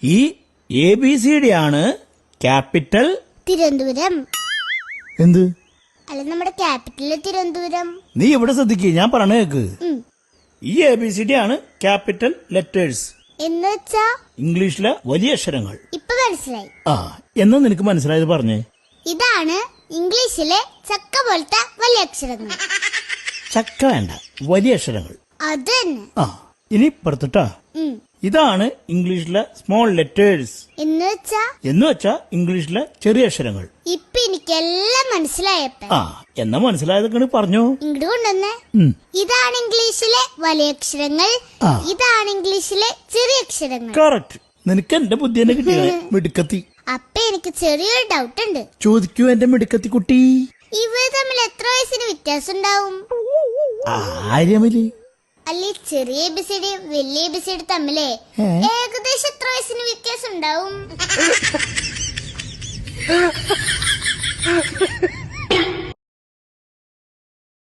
ഈ ABCD ആണ് capital Thiruvananthapuram. എന്ത്? അല്ല, നമ്മുടെ ക്യാപിറ്റല് തിരുവനന്തപുരം. നീ ഇവിടെ ശ്രദ്ധിക്കേ, ഞാൻ പറഞ്ഞ കേക്ക്. ഈ ABCD ആണ് ക്യാപിറ്റൽ ലെറ്റേഴ്സ്. എന്ന് വെച്ചാ ഇംഗ്ലീഷിലെ വലിയ അക്ഷരങ്ങൾ. ഇപ്പൊ മനസ്സിലായി. എന്നാ നിനക്ക് മനസ്സിലായത് പറഞ്ഞേ. ഇതാണ് ഇംഗ്ലീഷിലെ ചക്ക പോലത്തെ വലിയ അക്ഷരങ്ങൾ. ചക്ക വേണ്ട, വലിയ അക്ഷരങ്ങൾ. അത് തന്നെ. ഇനി പുറത്തിട്ടാ. ഇതാണ് ഇംഗ്ലീഷിലെ സ്മോൾ ലെറ്റേഴ്സ്. എന്ന് വെച്ചാ ഇംഗ്ലീഷിലെ ചെറിയ അക്ഷരങ്ങൾ. ഇപ്പൊ എനിക്കെല്ലാം മനസ്സിലായപ്പോ. എന്നാ മനസ്സിലായതൊക്കെ പറഞ്ഞോ. ഇങ്ങോട്ട് കൊണ്ടുവന്നേ. ഇതാണ് ഇംഗ്ലീഷിലെ വലിയ അക്ഷരങ്ങൾ, ഇതാണ് ഇംഗ്ലീഷിലെ ചെറിയ അക്ഷരങ്ങൾ. കറക്റ്റ്. നിനക്ക് എന്റെ ബുദ്ധി തന്നെ കിട്ടിയ മിടുക്കത്തി. അപ്പൊ എനിക്ക് ചെറിയൊരു ഡൗട്ട് ഉണ്ട്. ചോദിക്കൂ എന്റെ മിടുക്കത്തി കുട്ടി. ഇവർ തമ്മിൽ എത്ര വയസ്സിന് വ്യത്യാസം ഉണ്ടാവും? ആര്യമില് അല്ലെ, ചെറിയ ABCD വലിയ ABCD തമ്മിലേ ഏകദേശം എത്ര വയസ്സിന് വ്യത്യാസം ഉണ്ടാവും?